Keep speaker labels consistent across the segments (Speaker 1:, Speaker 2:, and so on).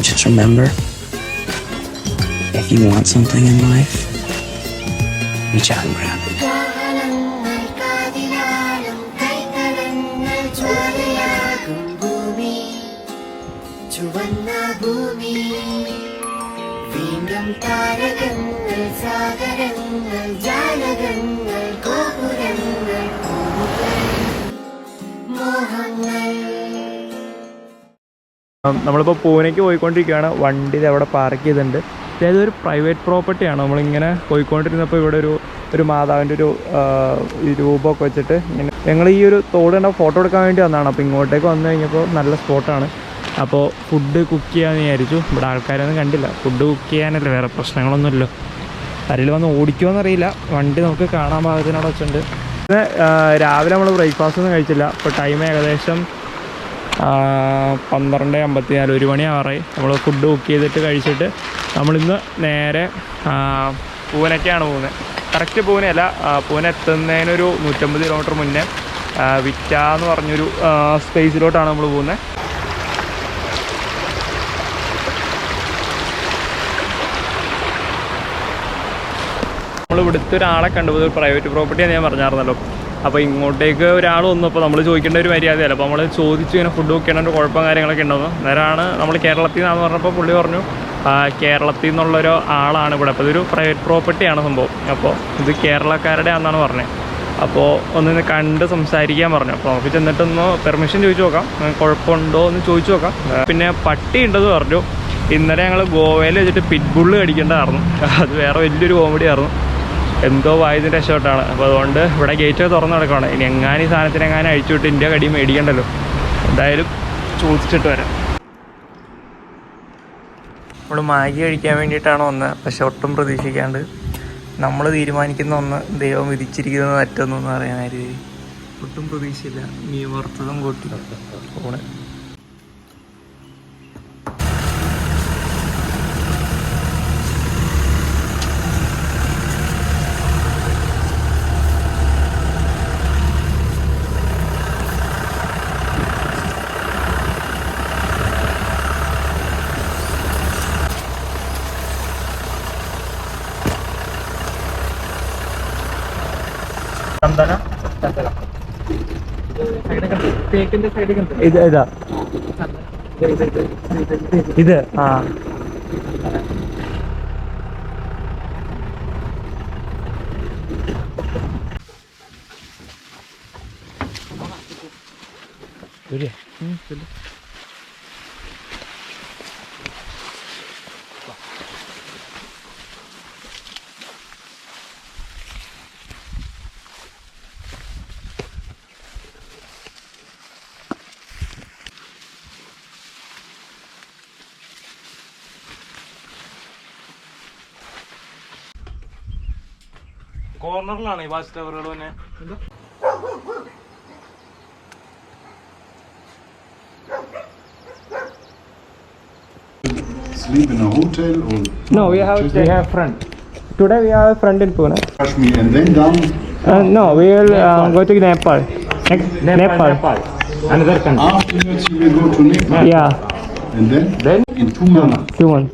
Speaker 1: just remember, if you want something in life, reach out and grab it.
Speaker 2: നമ്മളിപ്പോൾ പൂനെക്ക് പോയിക്കൊണ്ടിരിക്കുകയാണ്. വണ്ടി അവിടെ park ചെയ്തിട്ടുണ്ട്. അതായത് ഒരു പ്രൈവറ്റ് പ്രോപ്പർട്ടിയാണ്. നമ്മളിങ്ങനെ പോയിക്കൊണ്ടിരുന്നപ്പോൾ ഇവിടെ ഒരു മാതാവിൻ്റെ ഒരു രൂപമൊക്കെ വെച്ചിട്ട് ഇങ്ങനെ ഞങ്ങൾ ഈ ഒരു തോട് കണ്ട ഫോട്ടോ എടുക്കാൻ വേണ്ടി വന്നതാണ്. അപ്പോൾ ഇങ്ങോട്ടേക്ക് വന്നു കഴിഞ്ഞപ്പോൾ നല്ല സ്പോട്ടാണ്. അപ്പോൾ ഫുഡ് കുക്ക് ചെയ്യാമെന്ന് വിചാരിച്ചു. ഇവിടെ ആൾക്കാരൊന്നും കണ്ടില്ല. ഫുഡ് കുക്ക് ചെയ്യാനല്ലേ, വേറെ പ്രശ്നങ്ങളൊന്നുമില്ലല്ലോ. ആരെങ്കിലും വന്ന് ഓടിക്കുമോയെന്നറിയില്ല. വണ്ടി നമുക്ക് കാണാൻ പാകത്തിനവിടെ വെച്ചിട്ടുണ്ട്. പിന്നെ രാവിലെ നമ്മൾ ബ്രേക്ക്ഫാസ്റ്റ് ഒന്നും കഴിച്ചില്ല. ഇപ്പോൾ ടൈം ഏകദേശം 12:54, 1 മണിയാവാറായി. നമ്മൾ ഫുഡ് കുക്ക് ചെയ്തിട്ട് കഴിച്ചിട്ട് നമ്മളിന്ന് നേരെ പൂനെക്കാണ് പോകുന്നത്. കറക്റ്റ് പൂനെയല്ല, പൂനെ എത്തുന്നതിനൊരു 150 കിലോമീറ്റർ മുന്നേ വിറ്റ എന്ന് പറഞ്ഞൊരു സ്പേസിലോട്ടാണ് നമ്മൾ പോകുന്നത്. നമ്മൾ ഇവിടുത്തെ ഒരാളെ കണ്ടുപോയത് ഒരു പ്രൈവറ്റ് പ്രോപ്പർട്ടിയാണ് ഞാൻ പറഞ്ഞായിരുന്നല്ലോ. അപ്പോൾ ഇങ്ങോട്ടേക്ക് ഒരാൾ വന്നു. അപ്പോൾ നമ്മൾ ചോദിക്കേണ്ട ഒരു മര്യാദയല്ല. അപ്പോൾ നമ്മൾ ചോദിച്ചു ഇങ്ങനെ ഫുഡ് കുക്ക് ചെയ്യേണ്ട ഒരു കുഴപ്പം കാര്യങ്ങളൊക്കെ ഉണ്ടെന്ന്. നേരമാണ് നമ്മൾ കേരളത്തിൽ നിന്നാന്ന് പറഞ്ഞപ്പോൾ പുള്ളി പറഞ്ഞു കേരളത്തിൽ നിന്നുള്ളൊരു ആളാണ് ഇവിടെ. അപ്പോൾ ഇതൊരു പ്രൈവറ്റ് പ്രോപ്പർട്ടിയാണ് സംഭവം. അപ്പോൾ ഇത് കേരളക്കാരുടെ ആണെന്നാണ് പറഞ്ഞത്. അപ്പോൾ ഒന്ന് കണ്ട് സംസാരിക്കാൻ പറഞ്ഞു. അപ്പോൾ നമുക്ക് ചെന്നിട്ടൊന്ന് പെർമിഷൻ ചോദിച്ചു നോക്കാം, കുഴപ്പമുണ്ടോ എന്ന് ചോദിച്ചു നോക്കാം. പിന്നെ പട്ടി ഉണ്ടെന്ന് പറഞ്ഞു. ഇന്നലെ ഞങ്ങൾ ഗോവയിൽ വെച്ചിട്ട് പിറ്റ്ബുള്ള് കടിക്കേണ്ടതായിരുന്നു. അത് വേറെ വലിയൊരു കോമഡി ആയിരുന്നു. എന്തോ വായതിൻ്റെ രക്ഷപ്പെട്ടാണ്. അപ്പോൾ അതുകൊണ്ട് ഇവിടെ ഗേറ്റൊക്കെ തുറന്ന് കിടക്കുകയാണ്. ഇനി ഈ സാധനത്തിനെങ്ങാനും അഴിച്ചു വിട്ട് ഇന്ത്യ കടി മേടിക്കണ്ടല്ലോ. എന്തായാലും ചോദിച്ചിട്ട് വരാം. നമ്മൾ മാഗി കഴിക്കാൻ വേണ്ടിയിട്ടാണ് വന്നത്. പക്ഷെ ഒട്ടും പ്രതീക്ഷിക്കാണ്ട് നമ്മൾ തീരുമാനിക്കുന്ന ഒന്ന് ദൈവം വിധിച്ചിരിക്കുന്നത് മറ്റൊന്നെന്ന് പറയാനായിട്ട് ഒട്ടും പ്രതീക്ഷയില്ല. മീൻ വറുത്തതും കൂട്ടി പോണ്. ഇത് ഇതാ ഇത് കോർണറിലാണ് ഈ വാച്ച് ടവറുകൾ തന്നെ.
Speaker 3: Sleep in a hotel or?
Speaker 2: No, we have friend. Today we have a friend in Pune.
Speaker 3: Kashmir and then down?
Speaker 2: No, we will go to Nepal. Nepal.
Speaker 4: Another country.
Speaker 3: Afterwards you will go to Nepal?
Speaker 2: Yeah.
Speaker 3: And then? In 2 months.
Speaker 2: 2 months.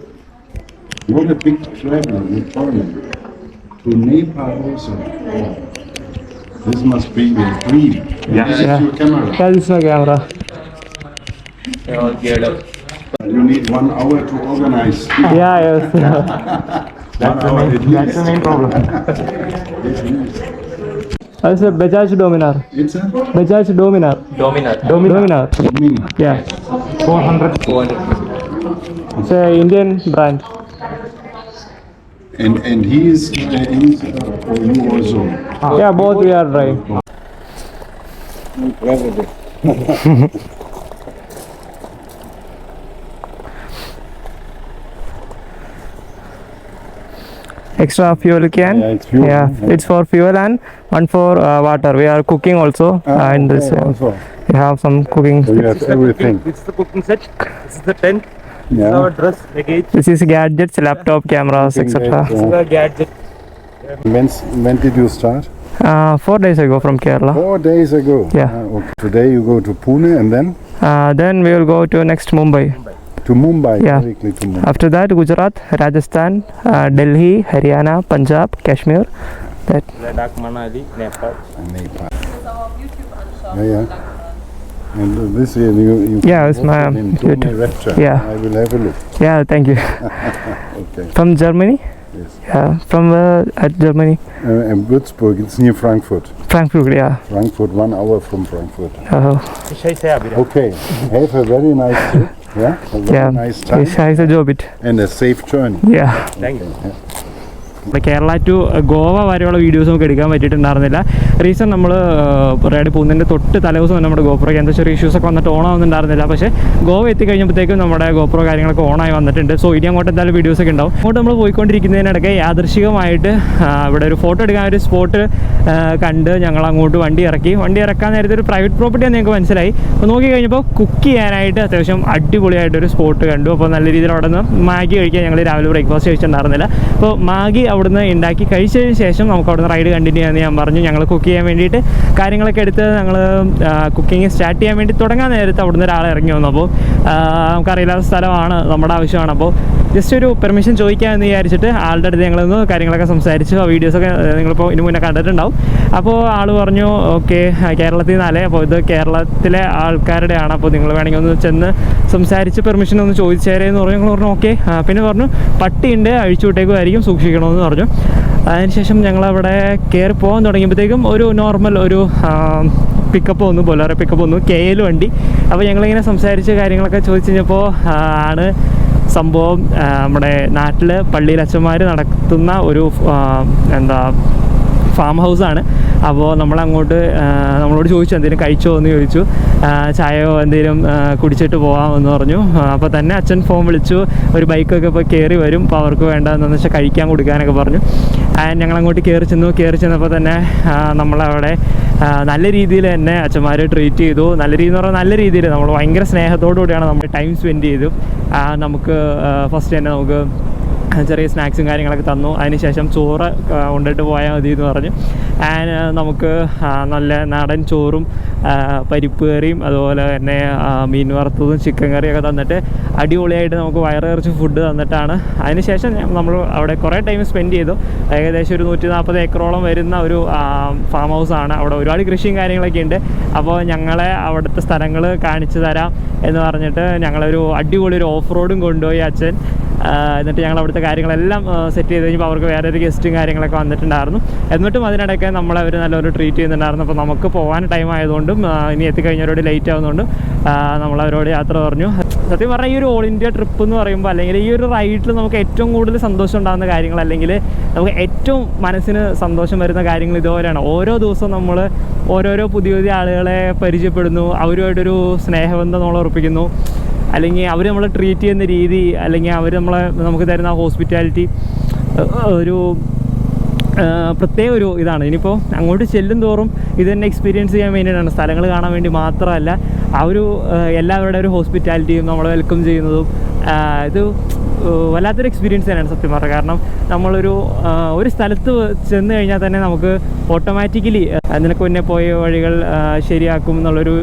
Speaker 3: What a big travel with foreign. To Nepal also. This must be a dream.
Speaker 4: Yeah.
Speaker 3: This is your camera.
Speaker 2: Yeah, this is my camera.
Speaker 4: They're all geared up.
Speaker 3: You need 1 hour to organize.
Speaker 2: Yeah, yes.
Speaker 4: That's the main problem.
Speaker 2: That's a Bajaj Dominar.
Speaker 3: It's a
Speaker 2: Bajaj Dominar.
Speaker 4: Dominar.
Speaker 2: Dominar.
Speaker 3: mini.
Speaker 2: Yeah.
Speaker 4: 400.
Speaker 2: It's a Indian brand.
Speaker 3: And he is or you also?
Speaker 2: Yeah, both we are driving. Extra fuel can.
Speaker 3: Yeah, it's fuel.
Speaker 2: Yeah, it's for fuel and one for water. We are cooking also. In this,
Speaker 3: also.
Speaker 2: we have some cooking.
Speaker 3: So you have everything.
Speaker 4: This is the cooking set. This is the tent. This is
Speaker 3: Yeah.
Speaker 4: our dress, luggage.
Speaker 2: This is gadgets, laptop, cameras, etc.
Speaker 4: This is the gadget.
Speaker 3: When did you start?
Speaker 2: 4 days ago from Kerala.
Speaker 3: 4 days ago.
Speaker 2: Yeah.
Speaker 3: Okay. Today you go to Pune and then
Speaker 2: Then we will go to next Mumbai.
Speaker 3: to to Mumbai.
Speaker 2: Yeah.
Speaker 3: Directly to Mumbai.
Speaker 2: After that, Gujarat, Rajasthan, Delhi, Haryana, Punjab, Kashmir. That.
Speaker 4: Ladakh, Manali, Nepal.
Speaker 3: And Nepal. Yeah. And this here, you
Speaker 2: Yeah,
Speaker 3: can
Speaker 2: it's
Speaker 3: watch
Speaker 2: my
Speaker 3: it in Tome
Speaker 2: YouTube.
Speaker 3: Rapture.
Speaker 2: Yeah.
Speaker 3: I will have a look.
Speaker 2: Yeah, thank you.
Speaker 3: Okay.
Speaker 2: From Germany?
Speaker 3: Yes.
Speaker 2: Yeah, from at Germany.
Speaker 3: And Würzburg, it's near Frankfurt.
Speaker 2: Frankfurt, yeah.
Speaker 3: Frankfurt, 1 hour from Frankfurt.
Speaker 4: Uh-huh.
Speaker 3: Okay. Have a very nice trip. Yeah. A very
Speaker 2: Yeah.
Speaker 3: nice time.
Speaker 2: It's a job it.
Speaker 3: And a safe journey.
Speaker 2: Yeah.
Speaker 4: Thank you.
Speaker 3: Yeah.
Speaker 2: Kerala to Goa വരെയുള്ള videos നമുക്ക് എടുക്കാൻ പറ്റിയിട്ടുണ്ടായിരുന്നില്ല. Reason നമ്മൾ ride പോകുന്നതിൻ്റെ തൊട്ട് തലേദിവസം തന്നെ നമ്മുടെ ഗോപ്രോയ്ക്ക് എന്താ ചെറിയ ഇഷ്യൂസൊക്കെ വന്നിട്ട് ഓൺ ആവുന്നുണ്ടായിരുന്നില്ല. പക്ഷേ ഗോവ എത്തിക്കഴിഞ്ഞപ്പോഴത്തേക്കും നമ്മുടെ ഗോപ്രോ കാര്യങ്ങളൊക്കെ ഓണായി വന്നിട്ടുണ്ട്. സോ ഇനി അങ്ങോട്ട് എന്തായാലും വീഡിയോസൊക്കെ ഉണ്ടാവും. അങ്ങോട്ട് നമ്മൾ പോയിക്കൊണ്ടിരിക്കുന്നതിനിടയ്ക്ക് യാദൃശികമായിട്ട് ഇവിടെ ഒരു ഫോട്ടോ എടുക്കാൻ ഒരു സ്പോട്ട് കണ്ട് ഞങ്ങൾ അങ്ങോട്ട് വണ്ടി ഇറക്കാൻ നേരത്തെ ഒരു പ്രൈവറ്റ് പ്രോപ്പർട്ടിയാണ് ഞങ്ങൾക്ക് മനസ്സിലായി. അപ്പോൾ നോക്കി കഴിഞ്ഞപ്പോൾ കുക്ക് ചെയ്യാനായിട്ട് അത്യാവശ്യം അടിപൊളിയായിട്ടൊരു സ്പോട്ട് കണ്ടു. അപ്പോൾ നല്ല രീതിയിൽ അവിടെ നിന്ന് മാഗി കഴിക്കാൻ ഞങ്ങൾ രാവിലെ ബ്രേക്ക്ഫാസ്റ്റ് കഴിച്ചിട്ടുണ്ടായിരുന്നില്ല. അപ്പോൾ മാഗി അവിടുന്ന് ഉണ്ടാക്കി കഴിച്ചതിന് ശേഷം നമുക്ക് അവിടുന്ന് റൈഡ് കണ്ടിന്യൂ ചെയ്യാമെന്ന് ഞാൻ പറഞ്ഞു. ഞങ്ങൾ കുക്ക് ചെയ്യാൻ വേണ്ടിയിട്ട് കാര്യങ്ങളൊക്കെ എടുത്ത് ഞങ്ങൾ കുക്കിംഗ് സ്റ്റാർട്ട് ചെയ്യാൻ വേണ്ടി തുടങ്ങാൻ നേരത്ത് അവിടുന്ന് ഒരാൾ ഇറങ്ങി വന്നു. അപ്പോൾ നമുക്കറിയില്ലാത്ത സ്ഥലമാണ്, നമ്മുടെ ആവശ്യമാണ്. അപ്പോൾ ജസ്റ്റ് ഒരു പെർമിഷൻ ചോദിക്കാമെന്ന് വിചാരിച്ചിട്ട് ആളുടെ അടുത്ത് ഞങ്ങളൊന്ന് കാര്യങ്ങളൊക്കെ സംസാരിച്ചു. ആ വീഡിയോസൊക്കെ നിങ്ങളിപ്പോൾ ഇതിന് മുന്നേ കണ്ടിട്ടുണ്ടാവും. അപ്പോൾ ആൾ പറഞ്ഞു ഓക്കെ കേരളത്തിൽ നിന്നല്ലേ, അപ്പോൾ ഇത് കേരളത്തിലെ ആൾക്കാരുടെയാണ്, അപ്പോൾ നിങ്ങൾ വേണമെങ്കിൽ ഒന്ന് ചെന്ന് സംസാരിച്ച് പെർമിഷൻ ഒന്ന് ചോദിച്ചേരേന്ന് പറഞ്ഞു. ഞങ്ങൾ പറഞ്ഞു ഓക്കെ. പിന്നെ പറഞ്ഞു പട്ടിയുണ്ട്, അഴിച്ചു വിട്ടേക്കുമായിരിക്കും, സൂക്ഷിക്കണമെന്ന് പറഞ്ഞു. അതിനുശേഷം ഞങ്ങളവിടെ കയറി പോകാൻ തുടങ്ങിയപ്പോഴത്തേക്കും ഒരു നോർമൽ ഒരു പിക്കപ്പ് വന്നു, ബൊലേറോ പിക്കപ്പ് വന്നു, KL വണ്ടി. അപ്പോൾ ഞങ്ങളിങ്ങനെ സംസാരിച്ച് കാര്യങ്ങളൊക്കെ ചോദിച്ചു കഴിഞ്ഞപ്പോൾ ആണ് സംഭവം നമ്മുടെ നാട്ടിൽ പള്ളിയിൽ അച്ഛന്മാർ നടത്തുന്ന ഒരു ഫാം ഹൗസാണ്. അപ്പോൾ നമ്മളങ്ങോട്ട് നമ്മളോട് ചോദിച്ചു എന്തെങ്കിലും കഴിച്ചോ എന്ന് ചോദിച്ചു. ചായയോ എന്തെങ്കിലും കുടിച്ചിട്ട് പോകാമെന്ന് പറഞ്ഞു. അപ്പോൾ തന്നെ അച്ഛൻ ഫോൺ വിളിച്ചു, ഒരു ബൈക്കൊക്കെ ഇപ്പോൾ കയറി വരും, അപ്പോൾ അവർക്ക് വേണ്ടതെന്ന് വെച്ചാൽ കഴിക്കാൻ കൊടുക്കാനൊക്കെ പറഞ്ഞു. ഞങ്ങളങ്ങോട്ട് കയറി ചെന്നപ്പോൾ തന്നെ നമ്മളവിടെ നല്ല രീതിയിൽ തന്നെ അച്ഛന്മാർ ട്രീറ്റ് ചെയ്തു. നല്ല രീതി എന്ന് പറഞ്ഞാൽ നല്ല രീതിയിൽ നമ്മൾ ഭയങ്കര സ്നേഹത്തോടു കൂടിയാണ് നമ്മൾ ടൈം സ്പെൻഡ് ചെയ്തു. നമുക്ക് ഫസ്റ്റ് തന്നെ നമുക്ക് ചെറിയ സ്നാക്സും കാര്യങ്ങളൊക്കെ തന്നു. അതിനുശേഷം ചോറ് കൊണ്ടിട്ട് പോയാൽ മതി എന്ന് പറഞ്ഞു. നമുക്ക് നല്ല നാടൻ ചോറും പരിപ്പ് കറിയും അതുപോലെ തന്നെ മീൻ വറുത്തതും ചിക്കൻ കറിയൊക്കെ തന്നിട്ട് അടിപൊളിയായിട്ട് നമുക്ക് വയറിറച്ച് ഫുഡ് തന്നിട്ടാണ്. അതിനുശേഷം നമ്മൾ അവിടെ കുറേ ടൈം സ്പെൻഡ് ചെയ്തു. ഏകദേശം ഒരു 140 ഏക്കറോളം വരുന്ന ഒരു ഫാം ഹൗസാണ്. അവിടെ ഒരുപാട് കൃഷിയും കാര്യങ്ങളൊക്കെ ഉണ്ട്. അപ്പോൾ ഞങ്ങളെ അവിടുത്തെ സ്ഥലങ്ങൾ കാണിച്ചു തരാം എന്ന് പറഞ്ഞിട്ട് ഞങ്ങളൊരു അടിപൊളി ഒരു ഓഫ് റോഡും കൊണ്ടുപോയി അച്ഛൻ. എന്നിട്ട് ഞങ്ങൾ അവിടുത്തെ കാര്യങ്ങളെല്ലാം സെറ്റ് ചെയ്ത് കഴിഞ്ഞപ്പോൾ അവർക്ക് വേറൊരു ഗസ്റ്റും കാര്യങ്ങളൊക്കെ വന്നിട്ടുണ്ടായിരുന്നു. എന്നിട്ടും അതിനിടയ്ക്ക് നമ്മളവർ നല്ലൊരു ട്രീറ്റ് ചെയ്യുന്നുണ്ടായിരുന്നു. അപ്പോൾ നമുക്ക് പോകാൻ ടൈം ആയതുകൊണ്ടും ഇനി എത്തിക്കഴിഞ്ഞവരോട് ലേറ്റ് ആവുന്നതുകൊണ്ടും നമ്മളവരോട് യാത്ര പറഞ്ഞു. സത്യം പറഞ്ഞാൽ ഈ ഒരു ഓൾ ഇന്ത്യ ട്രിപ്പ് എന്ന് പറയുമ്പോൾ അല്ലെങ്കിൽ ഈ ഒരു റൈഡിൽ നമുക്ക് ഏറ്റവും കൂടുതൽ സന്തോഷം ഉണ്ടാകുന്ന കാര്യങ്ങൾ അല്ലെങ്കിൽ നമുക്ക് ഏറ്റവും മനസ്സിന് സന്തോഷം വരുന്ന കാര്യങ്ങൾ ഇതുപോലെയാണ്. ഓരോ ദിവസവും നമ്മൾ ഓരോരോ പുതിയ പുതിയ ആളുകളെ പരിചയപ്പെടുന്നു, അവരുമായിട്ടൊരു സ്നേഹബന്ധം നമ്മൾ ഉറപ്പിക്കുന്നു, അല്ലെങ്കിൽ അവർ നമ്മളെ ട്രീറ്റ് ചെയ്യുന്ന രീതി, അല്ലെങ്കിൽ അവർ നമുക്ക് തരുന്ന ഹോസ്പിറ്റാലിറ്റി ഒരു പ്രത്യേക ഒരു ഇതാണ്. ഇനിയിപ്പോൾ അങ്ങോട്ട് ചെല്ലും തോറും ഇത് തന്നെ എക്സ്പീരിയൻസ് ചെയ്യാൻ വേണ്ടിയിട്ടാണ്, സ്ഥലങ്ങൾ കാണാൻ വേണ്ടി മാത്രമല്ല. ആ ഒരു എല്ലാവരുടെ ഒരു ഹോസ്പിറ്റാലിറ്റിയും നമ്മളെ വെൽക്കം ചെയ്യുന്നതും ഇത് വല്ലാത്തൊരു എക്സ്പീരിയൻസ് തന്നെയാണ് സത്യം പറഞ്ഞാൽ. കാരണം നമ്മളൊരു സ്ഥലത്ത് ചെന്ന് കഴിഞ്ഞാൽ തന്നെ നമുക്ക് ഓട്ടോമാറ്റിക്കലി നിനക്ക് മുന്നേ പോയ വഴികൾ ശരിയാക്കും എന്നുള്ളൊരു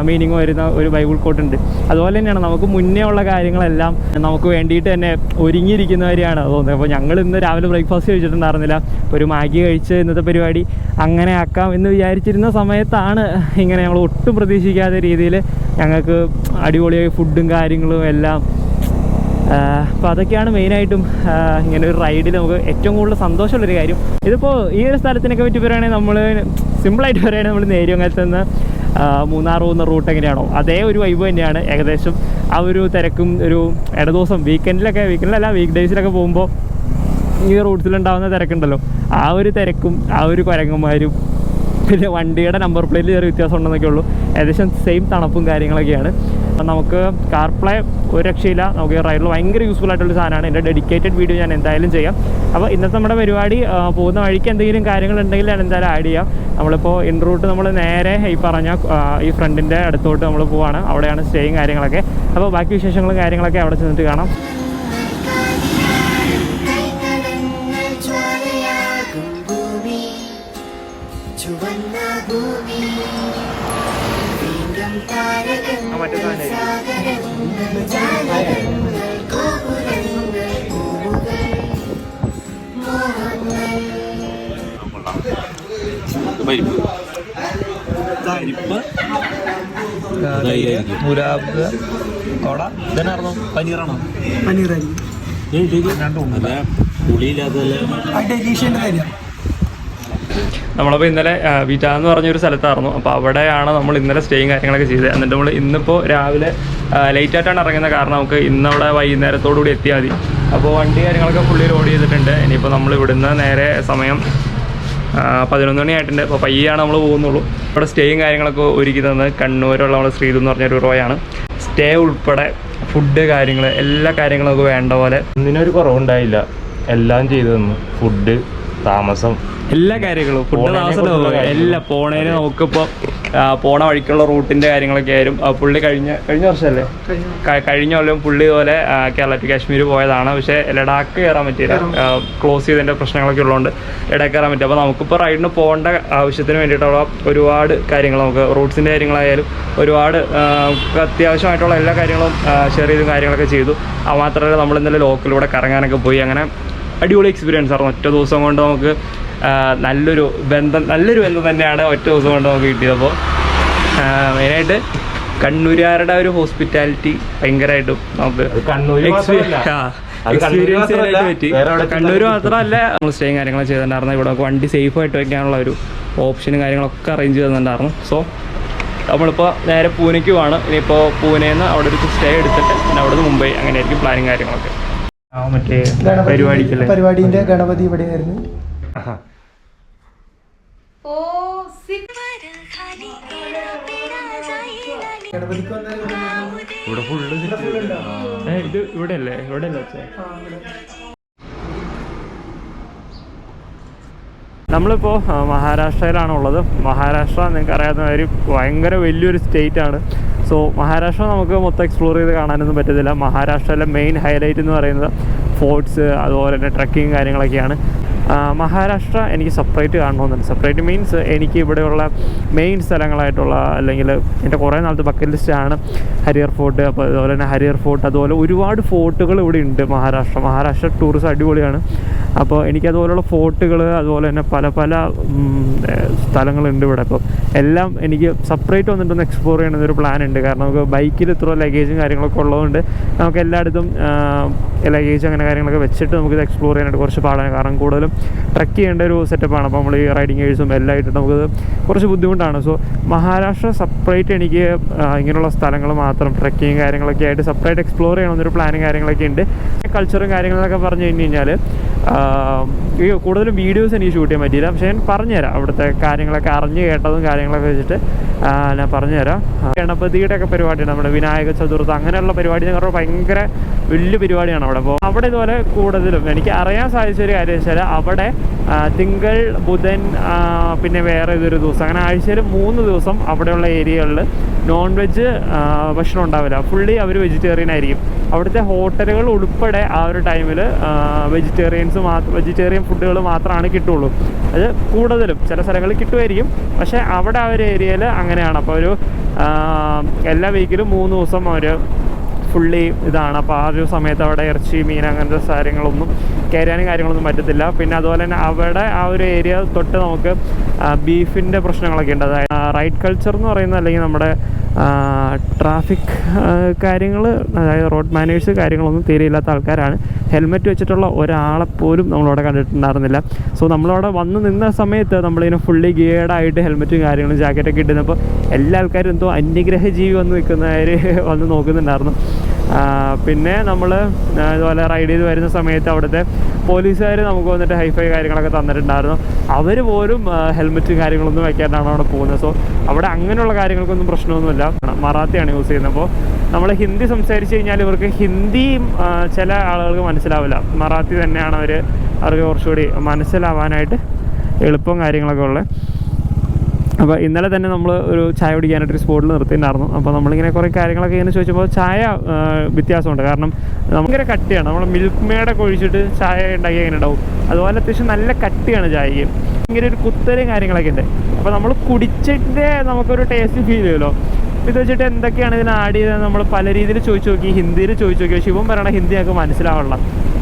Speaker 2: മീനിങ് വരുന്ന ഒരു ബൈബിൾ കോട്ടുണ്ട്. അതുപോലെ തന്നെയാണ് നമുക്ക് മുന്നേ ഉള്ള കാര്യങ്ങളെല്ലാം നമുക്ക് വേണ്ടിയിട്ട് തന്നെ ഒരുങ്ങിയിരിക്കുന്നവരെയാണ് തോന്നുന്നത്. അപ്പോൾ ഞങ്ങൾ ഇന്ന് രാവിലെ ബ്രേക്ക്ഫാസ്റ്റ് കഴിച്ചിട്ടുണ്ടായിരുന്നില്ല. അപ്പോൾ ഒരു മാഗി കഴിച്ച് ഇന്നത്തെ പരിപാടി അങ്ങനെ ആക്കാം എന്ന് വിചാരിച്ചിരുന്ന സമയത്താണ് ഇങ്ങനെ ഞങ്ങൾ ഒട്ടും പ്രതീക്ഷിക്കാത്ത രീതിയിൽ ഞങ്ങൾക്ക് അടിപൊളിയായി ഫുഡും കാര്യങ്ങളും എല്ലാം. അപ്പോൾ അതൊക്കെയാണ് മെയിനായിട്ടും ഇങ്ങനെ ഒരു റൈഡിൽ നമുക്ക് ഏറ്റവും കൂടുതൽ സന്തോഷമുള്ളൊരു കാര്യം. ഇതിപ്പോൾ ഈ ഒരു സ്ഥലത്തിനൊക്കെ പറ്റി പറയുകയാണെങ്കിൽ നമ്മൾ സിമ്പിളായിട്ട് പറയുകയാണെങ്കിൽ നമ്മൾ നേരിയങ്ങലത്ത് നിന്ന് മൂന്നാർ പോകുന്ന റൂട്ട് എങ്ങനെയാണോ അതേ ഒരു വൈബ് തന്നെയാണ് ഏകദേശം. ആ ഒരു തിരക്കും ഒരു ഇടദിവസം വീക്കെൻഡിലല്ല വീക്ക് ഡേയ്സിലൊക്കെ പോകുമ്പോൾ ഈ റൂട്ട്സിലുണ്ടാകുന്ന തിരക്കുണ്ടല്ലോ, ആ ഒരു തിരക്കും ആ ഒരു കുരങ്ങന്മാരും പിന്നെ വണ്ടിയുടെ നമ്പർ പ്ലേറ്റിൽ ചെറിയ വ്യത്യാസം ഉണ്ടെന്നൊക്കെ ഉള്ളൂ. ഏകദേശം സെയിം തണുപ്പും കാര്യങ്ങളൊക്കെയാണ്. നമുക്ക് കാർപ്ലേ ഒരു രക്ഷയില്ല. നമുക്ക് റൈഡിൽ ഭയങ്കര യൂസ്ഫുൾ ആയിട്ടുള്ള സാധനമാണ്. എൻ്റെ ഡെഡിക്കേറ്റഡ് വീഡിയോ ഞാൻ എന്തായാലും ചെയ്യാം. അപ്പോൾ ഇന്നത്തെ നമ്മുടെ പരിപാടി പോകുന്ന വഴിക്ക് എന്തെങ്കിലും കാര്യങ്ങളുണ്ടെങ്കിൽ ഞാൻ എന്തായാലും ആഡ് ചെയ്യാം. നമ്മളിപ്പോൾ ഇൻ റൂട്ട് നമ്മൾ നേരെ ഈ പറഞ്ഞ ഈ ഫ്രണ്ടിൻ്റെ അടുത്തോട്ട് നമ്മൾ പോവാണ്. അവിടെയാണ് സ്റ്റേയും കാര്യങ്ങളൊക്കെ. അപ്പോൾ ബാക്കി വിശേഷങ്ങളും കാര്യങ്ങളൊക്കെ അവിടെ ചെന്നിട്ട് കാണാം.
Speaker 5: ചുവന്ന ഭൂമി വീണ്ടും താരകം
Speaker 1: ഗുലാബ് കോട ഇതന്നായിരുന്നോ? പനീറാണോ?
Speaker 2: നമ്മളപ്പോൾ ഇന്നലെ വിറ്റ എന്ന് പറഞ്ഞൊരു സ്ഥലത്തായിരുന്നു. അപ്പോൾ അവിടെയാണ് നമ്മൾ ഇന്നലെ സ്റ്റേയും കാര്യങ്ങളൊക്കെ ചെയ്തത്. എന്നിട്ട് നമ്മൾ ഇന്നിപ്പോൾ രാവിലെ ലേറ്റായിട്ടാണ് ഇറങ്ങുന്നത്. കാരണം നമുക്ക് ഇന്നവിടെ വൈകുന്നേരത്തോടുകൂടി എത്തിയാൽ മതി. അപ്പോൾ വണ്ടി കാര്യങ്ങളൊക്കെ ഫുള്ളി ലോഡ് ചെയ്തിട്ടുണ്ട്. ഇനിയിപ്പോൾ നമ്മൾ ഇവിടുന്ന് നേരെ സമയം 11 മണിയായിട്ടുണ്ട്. അപ്പോൾ പയ്യാണ് നമ്മൾ പോകുന്നുള്ളൂ. ഇവിടെ സ്റ്റേയും കാര്യങ്ങളൊക്കെ ഒരുക്കി തന്നത് കണ്ണൂരുള്ള നമ്മൾ ശ്രീതു എന്ന് പറഞ്ഞൊരു റോയാണ്. സ്റ്റേ ഉൾപ്പെടെ ഫുഡ് കാര്യങ്ങൾ എല്ലാ കാര്യങ്ങളും നമുക്ക് വേണ്ട പോലെ
Speaker 4: ഒന്നിനൊരു കുറവുണ്ടായില്ല. എല്ലാം ചെയ്തു തന്നു. ഫുഡ്, താമസം,
Speaker 2: എല്ലാ കാര്യങ്ങളും ഫുഡ് താമസം എല്ലാം പോണേന് നമുക്കിപ്പോൾ പോണ വഴിക്കുള്ള റൂട്ടിൻ്റെ കാര്യങ്ങളൊക്കെ ആയാലും പുള്ളി കഴിഞ്ഞ വർഷമല്ലേ കഴിഞ്ഞ കൊല്ലം പുള്ളി ഇതുപോലെ കേരള ടു കാശ്മീർ പോയതാണ്. പക്ഷേ ലഡാക്ക് കയറാൻ പറ്റിയില്ല, ക്ലോസ് ചെയ്തതിൻ്റെ പ്രശ്നങ്ങളൊക്കെ ഉള്ളതുകൊണ്ട് ലഡാക്ക് കയറാൻ പറ്റും. അപ്പോൾ നമുക്കിപ്പോൾ റൈഡിന് പോകേണ്ട ആവശ്യത്തിന് വേണ്ടിയിട്ടുള്ള ഒരുപാട് കാര്യങ്ങൾ നമുക്ക് റൂട്ട്സിൻ്റെ കാര്യങ്ങളായാലും ഒരുപാട് അത്യാവശ്യമായിട്ടുള്ള എല്ലാ കാര്യങ്ങളും ഷെയർ ചെയ്തും കാര്യങ്ങളൊക്കെ ചെയ്തു. അത് മാത്രമല്ല നമ്മൾ ഇന്നലെ ലോക്കലിലൂടെ കറങ്ങാനൊക്കെ പോയി. അങ്ങനെ അടിപൊളി എക്സ്പീരിയൻസ് ആയിരുന്നു. ഒറ്റ ദിവസം കൊണ്ട് നമുക്ക് നല്ലൊരു ബന്ധം തന്നെയാണ് ഒറ്റ ദിവസം കൊണ്ട് നമുക്ക് കിട്ടിയത്. അപ്പോൾ മെയിനായിട്ട് കണ്ണൂരുകാരുടെ ഒരു ഹോസ്പിറ്റാലിറ്റി ഭയങ്കരമായിട്ടും നമുക്ക് എക്സ്പീരിയൻസ് ചെയ്യാനായിട്ട് പറ്റി. കണ്ണൂർ മാത്രമല്ല നമ്മൾ സ്റ്റേയും കാര്യങ്ങളും ചെയ്തിട്ടുണ്ടായിരുന്നു. ഇവിടെ നമുക്ക് വണ്ടി സേഫായിട്ട് വയ്ക്കാനുള്ള ഒരു ഓപ്ഷനും കാര്യങ്ങളൊക്കെ അറേഞ്ച് ചെയ്തിട്ടുണ്ടായിരുന്നു. സോ നമ്മളിപ്പോൾ നേരെ പൂനെക്ക് പോവാണ്. ഇനിയിപ്പോൾ പൂനെയിൽ നിന്ന് അവിടെ ഒരു സ്റ്റേ എടുത്തിട്ട് പിന്നെ അവിടെ നിന്ന് മുംബൈ അങ്ങനെയായിരിക്കും പ്ലാനിങ് കാര്യങ്ങളൊക്കെ. മറ്റേ
Speaker 5: പരിപാടിന്റെ ഗണപതി ഇവിടെയായിരുന്നു.
Speaker 2: ഇവിടെ ഫുള്ള് ഇത് ഇവിടെ അല്ലേ നമ്മളിപ്പോൾ മഹാരാഷ്ട്രയിലാണുള്ളത്. മഹാരാഷ്ട്ര നിങ്ങൾക്ക് അറിയാവുന്ന ഒരു ഭയങ്കര വലിയൊരു സ്റ്റേറ്റാണ്. സോ മഹാരാഷ്ട്ര നമുക്ക് മൊത്തം എക്സ്പ്ലോർ ചെയ്ത് കാണാനൊന്നും പറ്റത്തില്ല. മഹാരാഷ്ട്രയിലെ മെയിൻ ഹൈലൈറ്റ് എന്ന് പറയുന്നത് ഫോർട്ട്സ് അതുപോലെ തന്നെ ട്രക്കിങ് കാര്യങ്ങളൊക്കെയാണ്. മഹാരാഷ്ട്ര എനിക്ക് സെപ്പറേറ്റ് കാണണമെന്നുണ്ട്. സെപ്പറേറ്റ് മീൻസ് എനിക്ക് ഇവിടെയുള്ള മെയിൻ സ്ഥലങ്ങളായിട്ടുള്ള അല്ലെങ്കിൽ എൻ്റെ കുറേ നാളത്തെ ബക്കറ്റ് ലിസ്റ്റാണ് ഹരിയർ ഫോർട്ട്. അപ്പോൾ അതുപോലെ തന്നെ ഹരിയർ ഫോർട്ട് അതുപോലെ ഒരുപാട് ഫോർട്ടുകൾ ഇവിടെ ഉണ്ട്. മഹാരാഷ്ട്ര ടൂറിസം അടിപൊളിയാണ്. അപ്പോൾ എനിക്കതുപോലെയുള്ള ഫോർട്ടുകൾ അതുപോലെ തന്നെ പല സ്ഥലങ്ങളുണ്ട് ഇവിടെ. അപ്പോൾ എല്ലാം എനിക്ക് സെപ്പറേറ്റ് വന്നിട്ടൊന്ന് എക്സ്പ്ലോർ ചെയ്യണമെന്നൊരു പ്ലാൻ ഉണ്ട്. കാരണം നമുക്ക് ബൈക്കിൽ ഇത്ര ലഗേജും കാര്യങ്ങളൊക്കെ ഉള്ളതുകൊണ്ട് നമുക്ക് എല്ലായിടത്തും ലഗേജ് അങ്ങനെ കാര്യങ്ങളൊക്കെ വെച്ചിട്ട് നമുക്കിത് എക്സ്പ്ലോർ ചെയ്യാനായിട്ട് കുറച്ച് പാടാണ്. കാരണം കൂടുതലും ട്രക്ക് ചെയ്യേണ്ട ഒരു സെറ്റപ്പാണ്. അപ്പോൾ നമ്മൾ ഈ റൈഡിങ് ഏഴ്സും എല്ലാം ഇട്ടിട്ട് നമുക്കത് കുറച്ച് ബുദ്ധിമുട്ടാണ്. സോ മഹാരാഷ്ട്ര സെപ്പറേറ്റ് എനിക്ക് ഇങ്ങനെയുള്ള സ്ഥലങ്ങൾ മാത്രം ട്രക്കിങ് കാര്യങ്ങളൊക്കെ ആയിട്ട് സെപ്പറേറ്റ് എക്സ്പ്ലോർ ചെയ്യണമെന്നൊരു പ്ലാനും കാര്യങ്ങളൊക്കെ ഉണ്ട്. കൾച്ചറും കാര്യങ്ങളൊക്കെ പറഞ്ഞു കഴിഞ്ഞാൽ ഈ കൂടുതലും വീഡിയോസ് എനിക്ക് ഷൂട്ട് ചെയ്യാൻ പറ്റിയില്ല. പക്ഷേ ഞാൻ പറഞ്ഞുതരാം അവിടുത്തെ കാര്യങ്ങളൊക്കെ അറിഞ്ഞ് കേട്ടതും കാര്യങ്ങളൊക്കെ വെച്ചിട്ട് ഞാൻ പറഞ്ഞുതരാം. ഗണപതിയുടെ ഒക്കെ പരിപാടിയാണ്, നമ്മുടെ വിനായക ചതുർത്ഥി അങ്ങനെയുള്ള പരിപാടി എന്ന് പറഞ്ഞാൽ ഭയങ്കര വലിയ പരിപാടിയാണ് അവിടെ. അപ്പോൾ അവിടെ ഇതുപോലെ കൂടുതലും എനിക്ക് അറിയാൻ സാധിച്ചൊരു കാര്യം വെച്ചാൽ അവിടെ തിങ്കൾ, ബുധൻ, പിന്നെ വേറെ ഇതൊരു ദിവസം അങ്ങനെ ആഴ്ചയിൽ 3 ദിവസം അവിടെയുള്ള ഏരിയകളിൽ നോൺ വെജ് ഭക്ഷണം ഉണ്ടാവില്ല. ഫുള്ളി അവർ വെജിറ്റേറിയൻ ആയിരിക്കും. അവിടുത്തെ ഹോട്ടലുകൾ ഉൾപ്പെടെ ആ ഒരു ടൈമിൽ വെജിറ്റേറിയൻ ഫുഡുകൾ മാത്രമാണ് കിട്ടുള്ളൂ. അത് കൂടുതലും ചില സ്ഥലങ്ങളിൽ കിട്ടുമായിരിക്കും, പക്ഷേ അവിടെ ആ ഒരു ഏരിയയിൽ അങ്ങനെയാണ്. അപ്പോൾ ഒരു എല്ലാ വീക്കിലും 3 ദിവസം അവർ ഫുള്ളി ഇതാണ്. അപ്പോൾ ആ ഒരു സമയത്ത് അവിടെ ഇറച്ചി, മീൻ അങ്ങനത്തെ കാര്യങ്ങളൊന്നും കയറാനും കാര്യങ്ങളൊന്നും പറ്റത്തില്ല. പിന്നെ അതുപോലെ തന്നെ അവിടെ ആ ഒരു ഏരിയ തൊട്ട് നമുക്ക് ബീഫിൻ്റെ പ്രശ്നങ്ങളൊക്കെ ഉണ്ട്. അതായത് റൈഡ് കൾച്ചർ എന്ന് പറയുന്നത് അല്ലെങ്കിൽ നമ്മുടെ ട്രാഫിക് കാര്യങ്ങൾ, അതായത് റോഡ് മാനേഴ്സ് കാര്യങ്ങളൊന്നും തീരെയില്ലാത്ത ആൾക്കാരാണ്. ഹെൽമെറ്റ് വെച്ചിട്ടുള്ള ഒരാളെപ്പോലും നമ്മളവിടെ കണ്ടിട്ടുണ്ടായിരുന്നില്ല. സോ നമ്മളവിടെ വന്ന് നിന്ന സമയത്ത് നമ്മളിങ്ങനെ ഫുള്ളി ഗിയേർഡായിട്ട് ഹെൽമെറ്റും കാര്യങ്ങളും ജാക്കറ്റൊക്കെ ഇട്ടുന്നപ്പോൾ എല്ലാ ആൾക്കാരും എന്തോ അന്യഗ്രഹ ജീവി വന്ന് നിൽക്കുന്നവർ വന്ന് നോക്കുന്നുണ്ടായിരുന്നു. പിന്നെ നമ്മൾ ഇതുപോലെ റൈഡ് ചെയ്ത് വരുന്ന സമയത്ത് അവിടുത്തെ പോലീസുകാർ നമുക്ക് വന്നിട്ട് ഹൈഫൈ കാര്യങ്ങളൊക്കെ തന്നിട്ടുണ്ടായിരുന്നു. അവർ പോലും ഹെൽമെറ്റും കാര്യങ്ങളൊന്നും വയ്ക്കാനാണ് അവിടെ പോകുന്നത്. സോ അവിടെ അങ്ങനെയുള്ള കാര്യങ്ങൾക്കൊന്നും പ്രശ്നമൊന്നുമില്ല. മറാത്തിയാണ് യൂസ് ചെയ്യുന്നത്. അപ്പോൾ നമ്മൾ ഹിന്ദി സംസാരിച്ച് കഴിഞ്ഞാൽ ഇവർക്ക് ഹിന്ദിയും ചില ആളുകൾക്ക് മനസ്സിലാവില്ല. മറാത്തി തന്നെയാണ് അവർക്ക് കുറച്ചുകൂടി മനസ്സിലാവാനായിട്ട് എളുപ്പം കാര്യങ്ങളൊക്കെ ഉള്ളത്. അപ്പോൾ ഇന്നലെ തന്നെ നമ്മൾ ഒരു ചായ കുടിക്കാനായിട്ടൊരു സ്പോട്ടിൽ നിർത്തിയിട്ടുണ്ടായിരുന്നു. അപ്പോൾ നമ്മളിങ്ങനെ കുറേ കാര്യങ്ങളൊക്കെ ഇങ്ങനെ ചോദിച്ചപ്പോൾ ചായ വ്യത്യാസമുണ്ട്. കാരണം ഭയങ്കര കട്ടിയാണ്. നമ്മൾ മിൽക്ക് മെയ്ഡൊക്കെ ഒഴിച്ചിട്ട് ചായ ഉണ്ടാക്കി എങ്ങനെ ഉണ്ടാവും, അതുപോലെ അത്യാവശ്യം നല്ല കട്ടിയാണ് ചായക്ക്. ഭയങ്കര ഒരു കുത്തലും കാര്യങ്ങളൊക്കെ ഉണ്ട്. അപ്പോൾ നമ്മൾ കുടിച്ചിട്ട് നമുക്കൊരു ടേസ്റ്റ് ഫീൽ ചെയ്യുമല്ലോ. ഇത് വെച്ചിട്ട് എന്തൊക്കെയാണ് ഇതിന് ആഡ് ചെയ്തത് നമ്മൾ പല രീതിയിൽ ചോദിച്ചു നോക്കി, ഹിന്ദിയിൽ ചോദിച്ചു നോക്കി. പക്ഷെ ഇവൻ പറയണ ഹിന്ദി ഞങ്ങൾക്ക് മനസ്സിലാവുള്ള.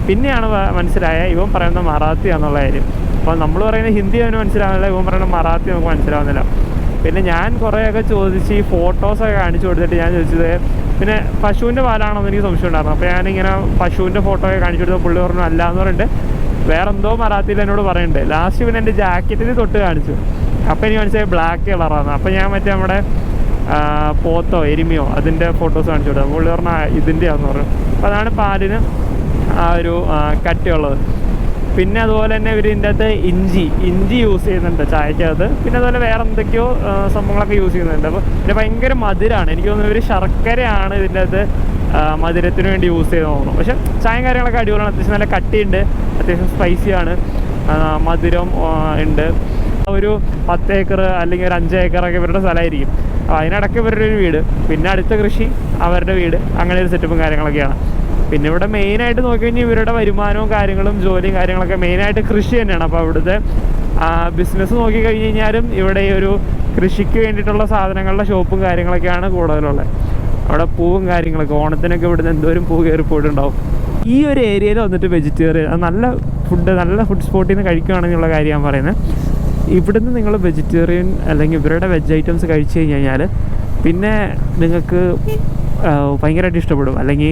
Speaker 2: പിന്നെയാണ് മനസ്സിലായ ഇവൻ പറയുന്ന മറാത്തി എന്നുള്ള കാര്യം. അപ്പോൾ നമ്മൾ പറയുന്ന ഹിന്ദി അവന് മനസ്സിലാവുന്നില്ല, ഇവൻ പറയുന്ന മറാത്തി നമുക്ക് മനസ്സിലാവുന്നില്ല. പിന്നെ ഞാൻ കുറേയൊക്കെ ചോദിച്ച് ഈ ഫോട്ടോസൊക്കെ കാണിച്ചു കൊടുത്തിട്ട് ഞാൻ ചോദിച്ചത് പിന്നെ പശുവിൻ്റെ പാലാണോ എന്ന് എനിക്ക് സംശയം ഉണ്ടായിരുന്നു. അപ്പോൾ ഞാനിങ്ങനെ പശുവിൻ്റെ ഫോട്ടോ ഒക്കെ കാണിച്ചു കൊടുത്തപ്പോൾ പുള്ളി പറഞ്ഞു അല്ല എന്ന് പറഞ്ഞിട്ട് വേറെന്തോ മറാത്തിയിൽ എന്നോട് പറയുന്നുണ്ട്. ലാസ്റ്റ് പിന്നെ എൻ്റെ ജാക്കറ്റിൽ തൊട്ട് കാണിച്ചു. അപ്പോൾ എനിക്ക് മനസ്സിലായി ബ്ലാക്ക് കളറാണ്. അപ്പോൾ ഞാൻ മറ്റേ നമ്മുടെ പോത്തോ എരുമയോ അതിൻ്റെ ഫോട്ടോസ് കാണിച്ചു കൊടുത്തു. പുള്ളി പറഞ്ഞാൽ ഇതിൻ്റെയാണെന്ന് പറഞ്ഞു. അപ്പോൾ അതാണ് പാലിന് ആ ഒരു കട്ടിയുള്ളത്. പിന്നെ അതുപോലെ തന്നെ ഇവർ ഇതിൻ്റെ അകത്ത് ഇഞ്ചി യൂസ് ചെയ്യുന്നുണ്ട് ചായക്കകത്ത്. പിന്നെ അതുപോലെ വേറെ എന്തൊക്കെയോ സംഭവങ്ങളൊക്കെ യൂസ് ചെയ്യുന്നുണ്ട്. അപ്പോൾ പിന്നെ ഭയങ്കര മധുരമാണ്. എനിക്ക് തോന്നുന്നു ഇവർ ശർക്കരയാണ് ഇതിൻ്റെ അകത്ത് മധുരത്തിന് വേണ്ടി യൂസ് ചെയ്ത് തോന്നുന്നു. പക്ഷേ ചായയും കാര്യങ്ങളൊക്കെ അടിപൊളിയാണ്. അത്യാവശ്യം നല്ല കട്ടിയുണ്ട്, അത്യാവശ്യം സ്പൈസിയാണ്, മധുരം ഉണ്ട്. ഒരു 10 ഏക്കർ അല്ലെങ്കിൽ ഒരു 5 ഏക്കറൊക്കെ ഇവരുടെ സ്ഥലമായിരിക്കും. അതിനിടയ്ക്ക് ഇവരുടെ ഒരു വീട്, പിന്നെ അടുത്ത കൃഷി അവരുടെ വീട്, അങ്ങനെ ഒരു സെറ്റപ്പും കാര്യങ്ങളൊക്കെയാണ്. പിന്നെ ഇവിടെ മെയിനായിട്ട് നോക്കിക്കഴിഞ്ഞാൽ ഇവരുടെ വരുമാനവും കാര്യങ്ങളും ജോലിയും കാര്യങ്ങളൊക്കെ മെയിനായിട്ട് കൃഷി തന്നെയാണ്. അപ്പോൾ അവിടുത്തെ ബിസിനസ് നോക്കിക്കഴിഞ്ഞ് കഴിഞ്ഞാലും ഇവിടെ ഈ ഒരു കൃഷിക്ക് വേണ്ടിയിട്ടുള്ള സാധനങ്ങളുടെ ഷോപ്പും കാര്യങ്ങളൊക്കെയാണ് കൂടുതലുള്ളത്. അവിടെ പൂവും കാര്യങ്ങളൊക്കെ ഓണത്തിനൊക്കെ ഇവിടുന്ന് എന്തോരം പൂ കയറി പോയിട്ടുണ്ടാവും. ഈ ഒരു ഏരിയയിൽ വന്നിട്ട് വെജിറ്റേറിയൻ നല്ല ഫുഡ് സ്പോട്ടിൽ നിന്ന് കഴിക്കുകയാണെന്നുള്ള കാര്യം ഞാൻ പറയുന്നത്. ഇവിടുന്ന് നിങ്ങൾ വെജിറ്റേറിയൻ അല്ലെങ്കിൽ ഇവരുടെ വെജ് ഐറ്റംസ് കഴിച്ചു കഴിഞ്ഞാൽ പിന്നെ നിങ്ങൾക്ക് ഭയങ്കരമായിട്ട് ഇഷ്ടപ്പെടും. അല്ലെങ്കിൽ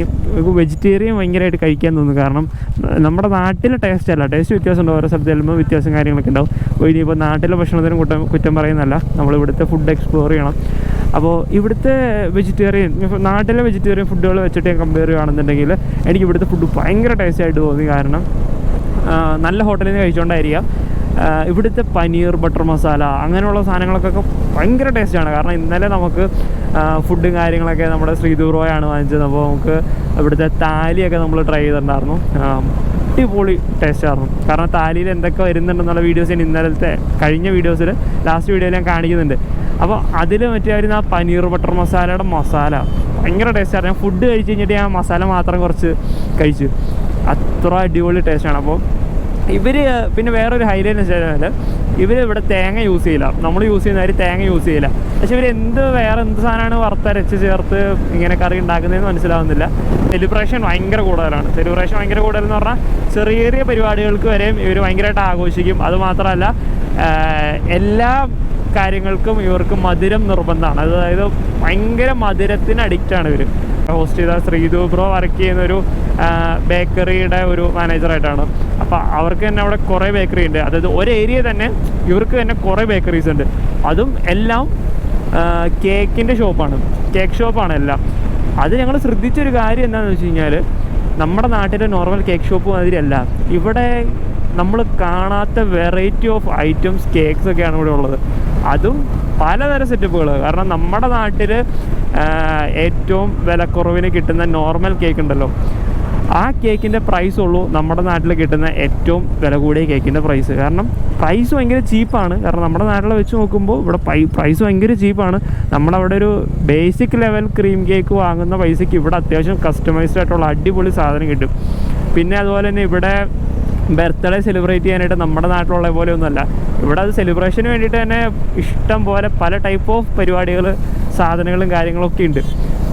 Speaker 2: വെജിറ്റേറിയൻ ഭയങ്കരമായിട്ട് കഴിക്കാൻ തോന്നും. കാരണം നമ്മുടെ നാട്ടിലെ ടേസ്റ്റ് അല്ല, ടേസ്റ്റ് വ്യത്യാസമുണ്ട്. ഓരോ സ്ഥലത്ത് ചെല്ലുമ്പോൾ വ്യത്യാസം കാര്യങ്ങളൊക്കെ ഉണ്ടാവും. ഇനിയിപ്പോൾ നാട്ടിലെ ഭക്ഷണത്തിന് കുറ്റം പറയുന്നതല്ല, നമ്മൾ ഇവിടുത്തെ ഫുഡ് എക്സ്പ്ലോർ ചെയ്യണം. അപ്പോൾ ഇവിടുത്തെ വെജിറ്റേറിയൻ നാട്ടിലെ വെജിറ്റേറിയൻ ഫുഡുകൾ വെച്ചിട്ട് ഞാൻ കമ്പയർ ചെയ്യുകയാണെന്നുണ്ടെങ്കിൽ എനിക്ക് ഇവിടുത്തെ ഫുഡ് ഭയങ്കര ടേസ്റ്റ് ആയിട്ട് തോന്നി. കാരണം നല്ല ഹോട്ടലിൽ നിന്ന് കഴിച്ചുകൊണ്ടായിരിക്കാം. ഇവിടുത്തെ പനീർ ബട്ടർ മസാല അങ്ങനെയുള്ള സാധനങ്ങൾക്കൊക്കെ ഭയങ്കര ടേസ്റ്റാണ്. കാരണം ഇന്നലെ നമുക്ക് ഫുഡും കാര്യങ്ങളൊക്കെ നമ്മുടെ ശ്രീദൂറോയാണ് വാങ്ങിച്ചത്. അപ്പോൾ നമുക്ക് ഇവിടുത്തെ താലിയൊക്കെ നമ്മൾ ട്രൈ ചെയ്തിട്ടുണ്ടായിരുന്നു. അടിപൊളി ടേസ്റ്റായിരുന്നു. കാരണം താലിയിൽ എന്തൊക്കെ വരുന്നുണ്ടെന്നുള്ള വീഡിയോസ് ഞാൻ ഇന്നലത്തെ കഴിഞ്ഞ വീഡിയോസിൽ ലാസ്റ്റ് വീഡിയോയിൽ ഞാൻ കാണിക്കുന്നുണ്ട്. അപ്പോൾ അതിൽ മറ്റേ ആ പനീർ ബട്ടർ മസാലയുടെ മസാല ഭയങ്കര ടേസ്റ്റായിരുന്നു. ഞാൻ ഫുഡ് കഴിച്ച് കഴിഞ്ഞിട്ട് ഞാൻ മസാല മാത്രം കുറച്ച് കഴിച്ചു. അത്ര അടിപൊളി ടേസ്റ്റാണ്. അപ്പോൾ ഇവർ പിന്നെ വേറൊരു ഹൈലൈറ്റ് എന്ന് വെച്ചാൽ ഇവരിവിടെ തേങ്ങ യൂസ് ചെയ്യില്ല. നമ്മൾ യൂസ് ചെയ്യുന്നവർ തേങ്ങ യൂസ് ചെയ്യില്ല. പക്ഷെ ഇവർ വേറെ എന്ത് സാധനമാണ് വറുത്തരച്ച് ചേർത്ത് ഇങ്ങനെ കറി ഉണ്ടാക്കുന്നതെന്ന് മനസ്സിലാവുന്നില്ല. സെലിബ്രേഷൻ ഭയങ്കര കൂടുതലാണ്. സെലിബ്രേഷൻ ഭയങ്കര കൂടുതലെന്ന് പറഞ്ഞാൽ ചെറിയ ചെറിയ പരിപാടികൾക്ക് വരെയും ഇവർ ഭയങ്കരമായിട്ട് ആഘോഷിക്കും. അതുമാത്രമല്ല എല്ലാ കാര്യങ്ങൾക്കും ഇവർക്ക് മധുരം നിർബന്ധമാണ്. അതായത് ഭയങ്കര മധുരത്തിന് അഡിക്റ്റാണ് ഇവർ. ഹോസ്റ്റ് ചെയ്ത ശ്രീധു ബ്രോ വർക്ക് ചെയ്യുന്നൊരു ബേക്കറിയുടെ ഒരു മാനേജറായിട്ടാണ്. അപ്പോൾ അവർക്ക് തന്നെ അവിടെ കുറേ ബേക്കറി ഉണ്ട്. അതായത് ഒരു ഏരിയ തന്നെ ഇവർക്ക് തന്നെ കുറേ ബേക്കറീസ് ഉണ്ട്. അതും എല്ലാം കേക്കിൻ്റെ ഷോപ്പാണ്, കേക്ക് ഷോപ്പാണ് എല്ലാം. അത് ഞങ്ങൾ ശ്രദ്ധിച്ചൊരു കാര്യം എന്താണെന്ന് വെച്ച് കഴിഞ്ഞാൽ നമ്മുടെ നാട്ടിലെ നോർമൽ കേക്ക് ഷോപ്പ് മാതിരിയല്ല. ഇവിടെ നമ്മൾ കാണാത്ത വെറൈറ്റി ഓഫ് ഐറ്റംസ് കേക്ക്സ് ഒക്കെയാണ് ഇവിടെ ഉള്ളത്. അതും പലതരം സെറ്റപ്പുകൾ. കാരണം നമ്മുടെ നാട്ടിൽ ഏറ്റവും വിലക്കുറവിന് കിട്ടുന്ന നോർമൽ കേക്ക് ഉണ്ടല്ലോ, ആ കേക്കിൻ്റെ പ്രൈസ് ഉള്ളൂ നമ്മുടെ നാട്ടിൽ കിട്ടുന്ന ഏറ്റവും വില കൂടിയ കേക്കിൻ്റെ പ്രൈസ്. കാരണം പ്രൈസ് ഭയങ്കര ചീപ്പാണ്. കാരണം നമ്മുടെ നാട്ടിൽ വെച്ച് നോക്കുമ്പോൾ ഇവിടെ പ്രൈസ് ഭയങ്കര ചീപ്പാണ്. നമ്മളവിടെ ഒരു ബേസിക് ലെവൽ ക്രീം കേക്ക് വാങ്ങുന്ന പൈസയ്ക്ക് ഇവിടെ അത്യാവശ്യം കസ്റ്റമൈസ്ഡ് ആയിട്ടുള്ള അടിപൊളി സാധനം കിട്ടും. പിന്നെ അതുപോലെ തന്നെ ഇവിടെ ബർത്ത്ഡേ സെലിബ്രേറ്റ് ചെയ്യാനായിട്ട് നമ്മുടെ നാട്ടിലുള്ള പോലെ ഒന്നുമല്ല. ഇവിടെ അത് സെലിബ്രേഷന് വേണ്ടിയിട്ട് തന്നെ ഇഷ്ടം പോലെ പല ടൈപ്പ് ഓഫ് പരിപാടികൾ സാധനങ്ങളും കാര്യങ്ങളൊക്കെ ഉണ്ട്.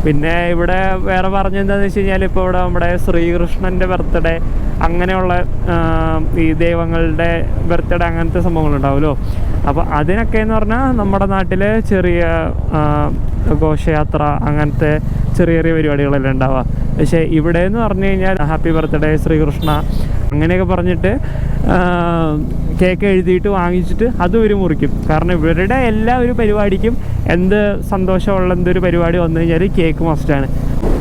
Speaker 2: പിന്നെ ഇവിടെ വേറെ പറഞ്ഞെന്താണെന്ന് വെച്ച് കഴിഞ്ഞാൽ ഇപ്പോൾ ഇവിടെ നമ്മുടെ ശ്രീകൃഷ്ണൻ്റെ ബർത്ത്ഡേ അങ്ങനെയുള്ള ഈ ദൈവങ്ങളുടെ ബർത്ത്ഡേ അങ്ങനത്തെ സംഭവങ്ങളുണ്ടാവുമല്ലോ. അപ്പോൾ അതിനൊക്കെ എന്ന് പറഞ്ഞാൽ നമ്മുടെ നാട്ടിൽ ചെറിയ ഘോഷയാത്ര അങ്ങനത്തെ ചെറിയ ചെറിയ പരിപാടികളെല്ലാം ഉണ്ടാവുക. പക്ഷേ ഇവിടെ എന്ന് പറഞ്ഞു കഴിഞ്ഞാൽ ഹാപ്പി ബർത്ത്ഡേ ശ്രീകൃഷ്ണ അങ്ങനെയൊക്കെ പറഞ്ഞിട്ട് കേക്ക് എഴുതിയിട്ട് വാങ്ങിച്ചിട്ട് അതും ഇവർ മുറിക്കും. കാരണം ഇവരുടെ എല്ലാ ഒരു പരിപാടിക്കും എന്ത് സന്തോഷമുള്ള എന്തൊരു പരിപാടി വന്നു കഴിഞ്ഞാൽ കേക്ക് മസ്റ്റാണ്.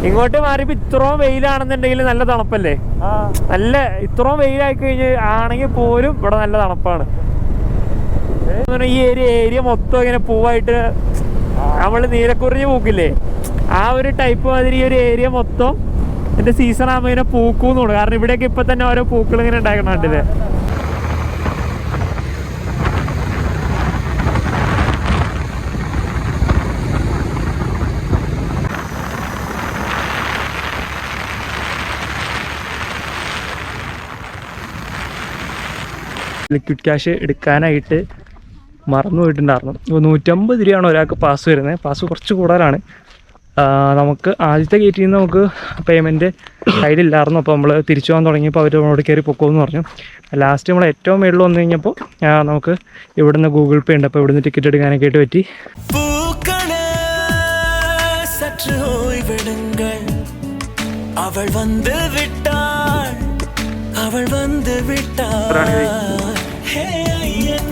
Speaker 2: ഇങ്ങോട്ട് മാറിയപ്പോൾ ഇത്രയും വെയിലാണെന്നുണ്ടെങ്കിൽ നല്ല തണുപ്പല്ലേ? നല്ല ഇത്രയും വെയിലായി കഴിഞ്ഞ് ആണെങ്കിൽ പോലും ഇവിടെ നല്ല തണുപ്പാണ്. ഈ ഏരിയ മൊത്തം ഇങ്ങനെ പൂവായിട്ട് നമ്മൾ നീലക്കുറിഞ്ഞ് പൂക്കില്ലേ, ആ ഒരു ടൈപ്പ് മാതിരി ഈ ഒരു ഏരിയ മൊത്തം എൻ്റെ സീസൺ ആകുമ്പോൾ ഇങ്ങനെ പൂക്കൂന്ന് തോന്നുന്നു. കാരണം ഇവിടെയൊക്കെ ഇപ്പം തന്നെ ഓരോ പൂക്കൾ ഇങ്ങനെ ഉണ്ടാക്കണുണ്ടല്ലേ. ലിക്വിഡ് ക്യാഷ് എടുക്കാനായിട്ട് മറന്നു പോയിട്ടുണ്ടായിരുന്നു. ഇപ്പോൾ 150 രൂപയാണ് ഒരാൾക്ക് പാസ് വരുന്നത്. പാസ് കുറച്ച് കൂടുതലാണ്. നമുക്ക് ആദ്യത്തെ ഗേറ്റിൽ നിന്ന് നമുക്ക് പേയ്മെൻറ്റ് കയ്യിലില്ലായിരുന്നു. അപ്പോൾ നമ്മൾ തിരിച്ചു പോകാൻ തുടങ്ങിയപ്പോൾ അവർ നമ്മളോട് കയറി പൊക്കോന്ന് പറഞ്ഞു. ലാസ്റ്റ് നമ്മൾ ഏറ്റവും മുകളിൽ വന്നു കഴിഞ്ഞപ്പോൾ നമുക്ക് ഇവിടുന്ന് ഗൂഗിൾ പേ ഉണ്ട്. അപ്പോൾ ഇവിടുന്ന് ടിക്കറ്റ് എടുക്കാനൊക്കെ ആയിട്ട് പറ്റി.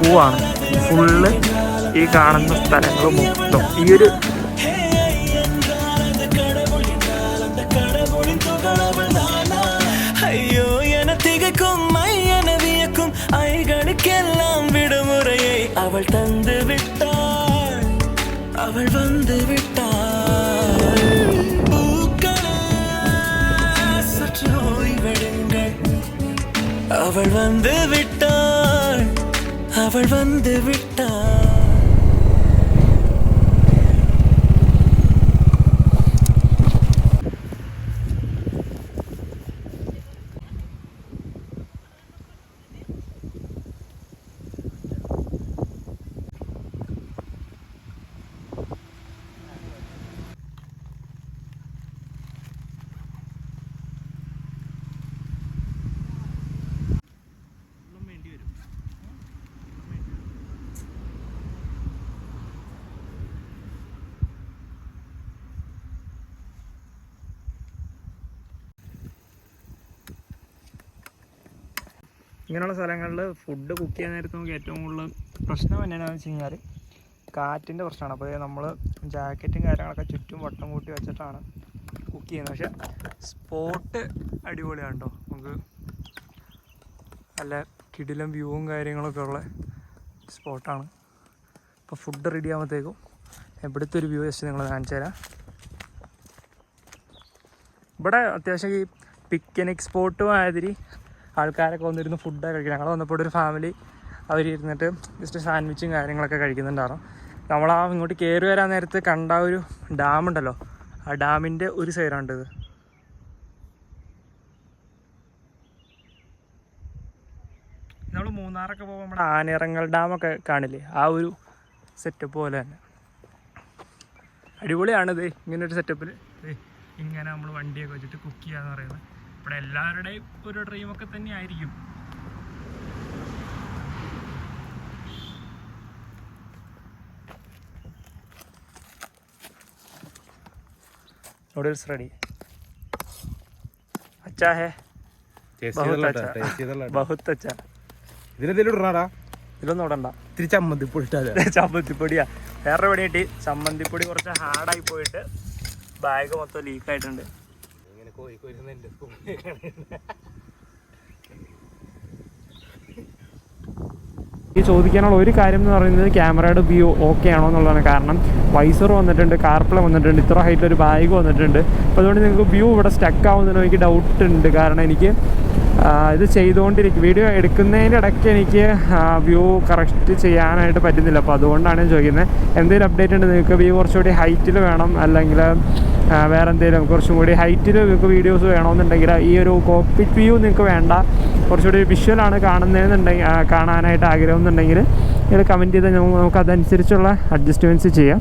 Speaker 2: പൂവാണ് ഫുള്ള് ഈ കാണുന്ന സ്ഥലങ്ങൾ മൊത്തം ഈ ഒരു
Speaker 6: ஐயோ என திகைக்கும் ஐயன வியக்கும் ஐகளுக்கெல்லாம் விடுமுறையை அவள் தந்து விட்டாள், அவள் வந்து விட்டாள். பூக்களே சற்று ஓய்வெடுங்கள், அவள் வந்து விட்டாள், அவள் வந்து விட்டாள்.
Speaker 2: ഇങ്ങനെയുള്ള സ്ഥലങ്ങളിൽ ഫുഡ് കുക്ക് ചെയ്യാൻ നേരത്ത് നമുക്ക് ഏറ്റവും കൂടുതൽ പ്രശ്നം എന്നാണെന്ന് വെച്ച് കഴിഞ്ഞാൽ കാറ്റിൻ്റെ പ്രശ്നമാണ്. അപ്പോൾ നമ്മൾ ജാക്കറ്റും കാര്യങ്ങളൊക്കെ ചുറ്റും വട്ടം കൂട്ടി വെച്ചിട്ടാണ് കുക്ക് ചെയ്യുന്നത്. പക്ഷേ സ്പോട്ട് അടിപൊളിയാണ് കേട്ടോ. നമുക്ക് നല്ല കിടിലം വ്യൂവും കാര്യങ്ങളൊക്കെ ഉള്ള സ്പോട്ടാണ്. അപ്പോൾ ഫുഡ് റെഡി ആകുമ്പോഴത്തേക്കും ഇവിടുത്തെ ഒരു വ്യൂ ജസ്റ്റ് നിങ്ങൾ കാണിച്ചു തരാം. ഇവിടെ അത്യാവശ്യം ഈ പിക്നിക് സ്പോട്ട് മാതിരി ആൾക്കാരൊക്കെ വന്നിരുന്ന് ഫുഡൊക്കെ കഴിക്കും. ഞങ്ങൾ വന്നപ്പോൾ ഒരു ഫാമിലി അവരിരുന്നിട്ട് ജസ്റ്റ് സാൻഡ്വിച്ചും കാര്യങ്ങളൊക്കെ കഴിക്കുന്നുണ്ടായിരുന്നു. നമ്മൾ ഇങ്ങോട്ട് കയറി വരാൻ നേരത്ത് കണ്ട ഒരു ഡാമുണ്ടല്ലോ, ആ ഡാമിൻ്റെ ഒരു സൈഡാണിത്. നമ്മൾ മൂന്നാറൊക്കെ പോകുമ്പോൾ നമ്മുടെ ആനയിറങ്ങൽ ഡാമൊക്കെ കാണില്ലേ, ആ ഒരു സെറ്റപ്പ് പോലെ തന്നെ അടിപൊളിയാണിത്. ഇങ്ങനൊരു സെറ്റപ്പിൽ ഇങ്ങനെ നമ്മൾ വണ്ടിയൊക്കെ വെച്ചിട്ട് കുക്ക് ചെയ്യാന്ന് പറയുന്നത് ഇവിടെ എല്ലാവരുടെയും ഒരു ഡ്രീമൊക്കെ തന്നെ ആയിരിക്കും. Noodles ready. അച്ചാ ഹേ ബഹുത്ത് അച്ചാ. ഇതൊന്നും ഇടണ്ട,
Speaker 5: ഇത്തിരി ചമ്മന്തിപ്പൊടി
Speaker 2: ചമ്മന്തിപ്പൊടിയാ. വേറെ പണി കിട്ടി. ചമ്മന്തിപ്പൊടി കുറച്ച് ഹാർഡായി പോയിട്ട് ബാഗ് മൊത്തം ലീക്കായിട്ടുണ്ട്. ഈ ചോദിക്കാനുള്ള ഒരു കാര്യം എന്ന് പറയുന്നത് ക്യാമറയുടെ വ്യൂ ഓക്കെ ആണോ എന്നുള്ളതാണ്. കാരണം വൈസർ വന്നിട്ടുണ്ട്, കാർപ്ലേ വന്നിട്ടുണ്ട്, ഇത്ര ഹൈറ്റിലൊരു ബാഗ് വന്നിട്ടുണ്ട്. അപ്പോൾ അതുകൊണ്ട് നിങ്ങൾക്ക് വ്യൂ ഇവിടെ സ്റ്റക്ക് ആവുന്നതിന് എനിക്ക് ഡൗട്ട് ഉണ്ട്. കാരണം എനിക്ക് ഇത് ചെയ്തുകൊണ്ടിരിക്കും, വീഡിയോ എടുക്കുന്നതിൻ്റെ ഇടയ്ക്ക് എനിക്ക് വ്യൂ കറക്റ്റ് ചെയ്യാനായിട്ട് പറ്റുന്നില്ല. അപ്പോൾ അതുകൊണ്ടാണ് ഞാൻ ചോദിക്കുന്നത്. എന്തെങ്കിലും അപ്ഡേറ്റ് ഉണ്ട് നിങ്ങൾക്ക് വ്യൂ കുറച്ചുകൂടി ഹൈറ്റിൽ വേണം, അല്ലെങ്കിൽ വേറെ എന്തെങ്കിലും കുറച്ചും കൂടി ഹൈറ്റിൽ നിങ്ങൾക്ക് വീഡിയോസ് വേണമെന്നുണ്ടെങ്കിൽ ഈ ഒരു കോക്പിറ്റ് വ്യൂ നിങ്ങൾക്ക് വേണ്ട, കുറച്ചുകൂടി വിഷ്വലാണ് കാണുന്നതെന്നുണ്ടെങ്കിൽ കാണാനായിട്ട് ആഗ്രഹം എന്നുണ്ടെങ്കിൽ ഇത് കമൻറ്റ് ചെയ്താൽ നമുക്ക് അതനുസരിച്ചുള്ള അഡ്ജസ്റ്റ്മെൻറ്റ്സ് ചെയ്യാം.